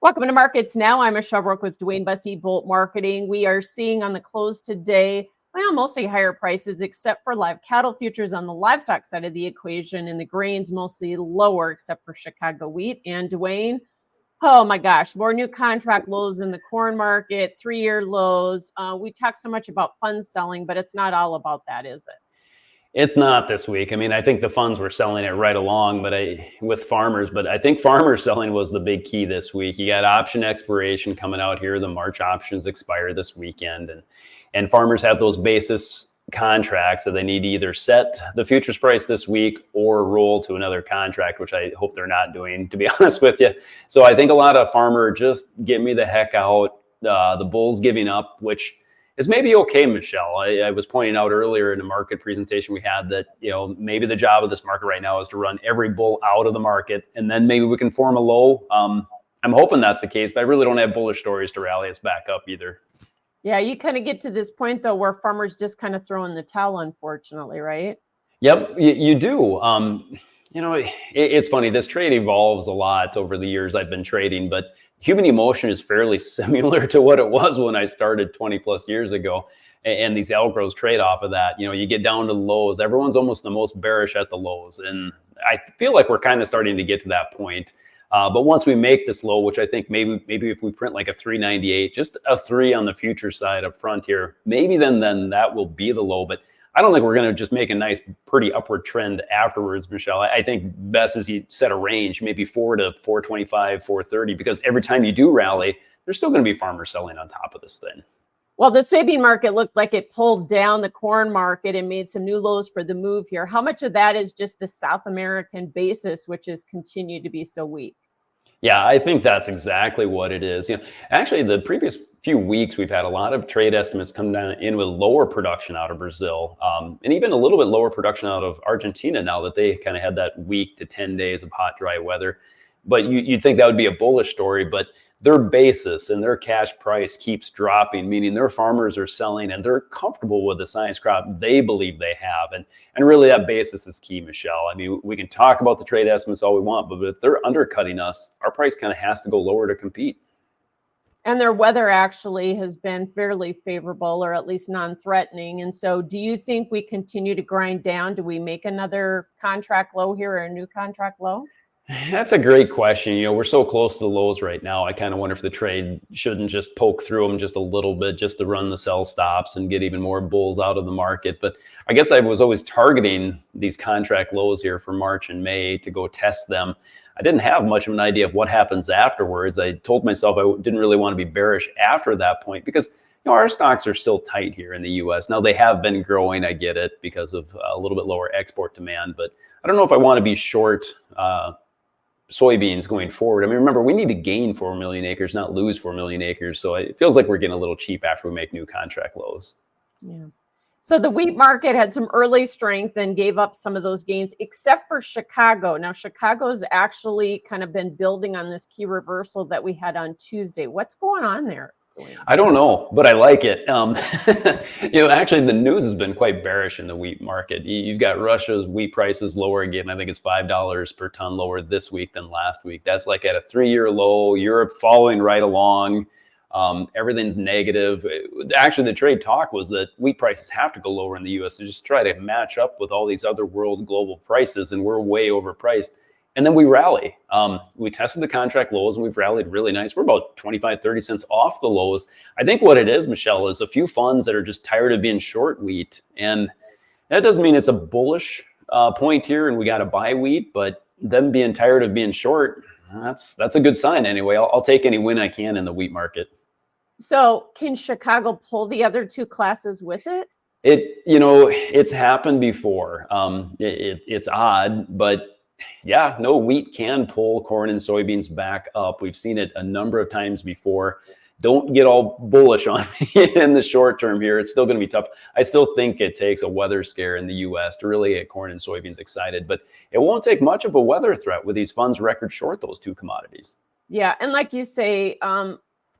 Welcome to Markets Now. I'm Michelle Rook with DuWayne Bosse, Bolt Marketing. We are seeing on the close today, well, mostly higher prices, except for live cattle futures on the livestock side of the equation, and the grains mostly lower, except for Chicago wheat. And DuWayne, oh my gosh, more new contract lows in the corn market, 3-year lows. We talk so much about fund selling, but it's not all about that, is it? It's not this week. I mean, I think the funds were selling it right along, with farmers, but I think farmers selling was the big key this week. You got option expiration coming out here. The March options expire this weekend, and farmers have those basis contracts that they need to either set the futures price this week or roll to another contract, which I hope they're not doing, to be honest with you. So I think a lot of farmer just get me the heck out. The bulls giving up, which is maybe okay, Michelle. I was pointing out earlier in the market presentation we had that, maybe the job of this market right now is to run every bull out of the market, and then maybe we can form a low. I'm hoping that's the case, but I really don't have bullish stories to rally us back up either. Yeah, you kind of get to this point, though, where farmers just kind of throw in the towel, unfortunately, right? Yep, you do. It's funny. This trade evolves a lot over the years I've been trading, but human emotion is fairly similar to what it was when I started 20 plus years ago. And these algos trade off of that. You get down to the lows. Everyone's almost the most bearish at the lows. And I feel like we're kind of starting to get to that point. But once we make this low, which I think maybe if we print like a 398, just a 3 on the future side up front here, maybe then that will be the low. But I don't think we're going to just make a nice, pretty upward trend afterwards, Michelle. I think best is you set a range, maybe 4 to 425, 430, because every time you do rally, there's still going to be farmers selling on top of this thing. Well, the soybean market looked like it pulled down the corn market and made some new lows for the move here. How much of that is just the South American basis, which has continued to be so weak? Yeah, I think that's exactly what it is. Actually, the previous few weeks, we've had a lot of trade estimates come down in with lower production out of Brazil, and even a little bit lower production out of Argentina now that they kind of had that week to 10 days of hot, dry weather. But you'd think that would be a bullish story, but their basis and their cash price keeps dropping, meaning their farmers are selling and they're comfortable with the science crop they believe they have. And really that basis is key, Michelle. I mean, we can talk about the trade estimates all we want, but if they're undercutting us, our price kind of has to go lower to compete. And their weather actually has been fairly favorable, or at least non-threatening. And so do you think we continue to grind down? Do we make another contract low here or a new contract low? That's a great question. We're so close to the lows right now. I kind of wonder if the trade shouldn't just poke through them just a little bit, just to run the sell stops and get even more bulls out of the market. But I guess I was always targeting these contract lows here for March and May to go test them. I didn't have much of an idea of what happens afterwards. I told myself I didn't really want to be bearish after that point because our stocks are still tight here in the U.S. Now, they have been growing. I get it because of a little bit lower export demand, but I don't know if I want to be short soybeans going forward. I mean, remember, we need to gain 4 million acres, not lose 4 million acres. So it feels like we're getting a little cheap after we make new contract lows. Yeah. So the wheat market had some early strength and gave up some of those gains, except for Chicago. Now, Chicago's actually kind of been building on this key reversal that we had on Tuesday. What's going on there? I don't know, but I like it. Actually, the news has been quite bearish in the wheat market. You've got Russia's wheat prices lower again. I think it's $5 per ton lower this week than last week. That's like at a 3-year low. Europe following right along. Everything's negative. Actually, the trade talk was that wheat prices have to go lower in the U.S. to just try to match up with all these other world global prices, and we're way overpriced. And then we rally. We tested the contract lows and we've rallied really nice. We're about 25, 30 cents off the lows. I think what it is, Michelle, is a few funds that are just tired of being short wheat. And that doesn't mean it's a bullish point here and we got to buy wheat, but them being tired of being short, that's a good sign anyway. I'll take any win I can in the wheat market. So can Chicago pull the other two classes with it? It's happened before. It's odd, but yeah, no, wheat can pull corn and soybeans back up. We've seen it a number of times before. Don't get all bullish on me in the short term here. It's still going to be tough. I still think it takes a weather scare in the U.S. to really get corn and soybeans excited, but it won't take much of a weather threat with these funds record short those two commodities. Yeah, and like you say,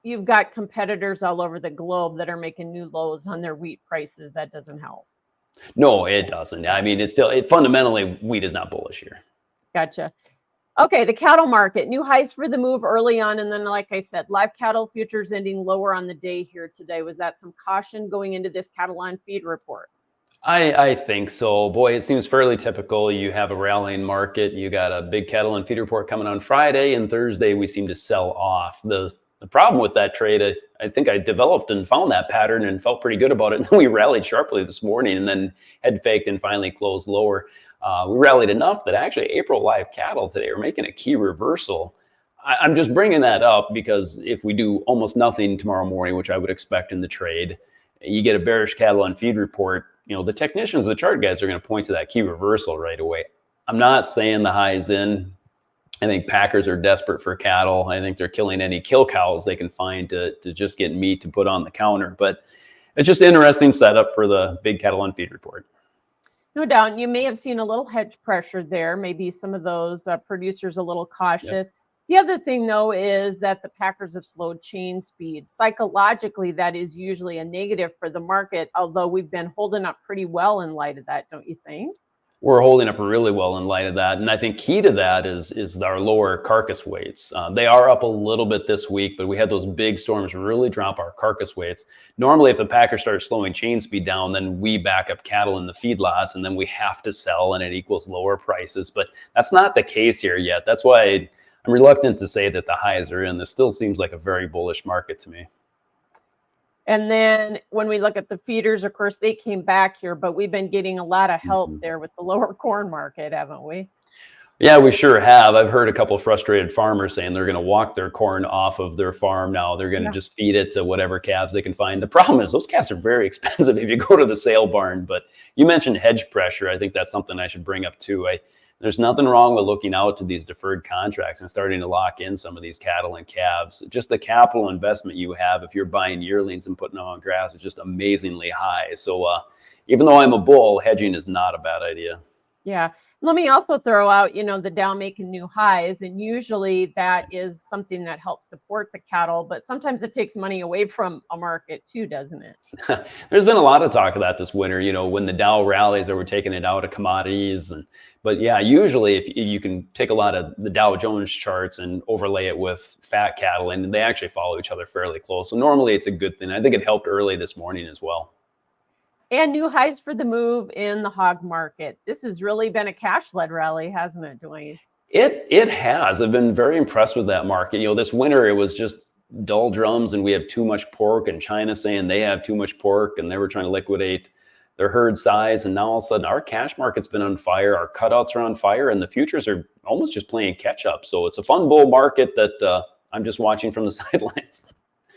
you've got competitors all over the globe that are making new lows on their wheat prices. That doesn't help. No, it doesn't. I mean, fundamentally, wheat is not bullish here. Gotcha. Okay, the cattle market, new highs for the move early on. And then, like I said, live cattle futures ending lower on the day here today. Was that some caution going into this cattle on feed report? I think so. Boy, it seems fairly typical. You have a rallying market. You got a big cattle and feed report coming on Friday, and Thursday we seem to sell off. The problem with that trade, I think I developed and found that pattern and felt pretty good about it. And then we rallied sharply this morning and then head faked and finally closed lower. We rallied enough that actually April live cattle today are making a key reversal. I'm just bringing that up because if we do almost nothing tomorrow morning, which I would expect in the trade, you get a bearish cattle on feed report, the technicians, the chart guys are going to point to that key reversal right away. I'm not saying the high's in. I think packers are desperate for cattle. I think they're killing any kill cows they can find to just get meat to put on the counter. But it's just an interesting setup for the big cattle on feed report. No doubt. You may have seen a little hedge pressure there. Maybe some of those producers a little cautious. Yep. The other thing, though, is that the packers have slowed chain speed. Psychologically, that is usually a negative for the market, although we've been holding up pretty well in light of that, don't you think? We're holding up really well in light of that. And I think key to that is our lower carcass weights. They are up a little bit this week, but we had those big storms really drop our carcass weights. Normally, if the packers start slowing chain speed down, then we back up cattle in the feedlots and then we have to sell and it equals lower prices. But that's not the case here yet. That's why I'm reluctant to say that the highs are in. This still seems like a very bullish market to me. And then when we look at the feeders, of course, they came back here, but we've been getting a lot of help there with the lower corn market, haven't we? Yeah, we sure have. I've heard a couple of frustrated farmers saying they're going to walk their corn off of their farm now. They're going to just feed it to whatever calves they can find. The problem is those calves are very expensive if you go to the sale barn. But you mentioned hedge pressure. I think that's something I should bring up too. There's nothing wrong with looking out to these deferred contracts and starting to lock in some of these cattle and calves. Just the capital investment you have if you're buying yearlings and putting them on grass is just amazingly high. So even though I'm a bull, hedging is not a bad idea. Yeah. Let me also throw out, the Dow making new highs. And usually that is something that helps support the cattle, but sometimes it takes money away from a market too, doesn't it? There's been a lot of talk of that this winter, when the Dow rallies, they were taking it out of commodities. But yeah, usually if you can take a lot of the Dow Jones charts and overlay it with fat cattle, and they actually follow each other fairly close. So normally it's a good thing. I think it helped early this morning as well. And new highs for the move in the hog market. This has really been a cash-led rally, hasn't it, DuWayne? It has. I've been very impressed with that market. This winter it was just dull drums, and we have too much pork, and China saying they have too much pork, and they were trying to liquidate their herd size. And now all of a sudden, our cash market's been on fire. Our cutouts are on fire, and the futures are almost just playing catch up. So it's a fun bull market that I'm just watching from the sidelines.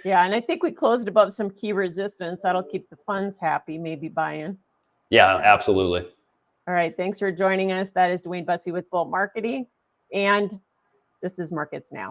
Yeah, and I think we closed above some key resistance. That'll keep the funds happy, maybe buying. Yeah, absolutely. All right. Thanks for joining us. That is DuWayne Bosse with Bolt Marketing. And this is Markets Now.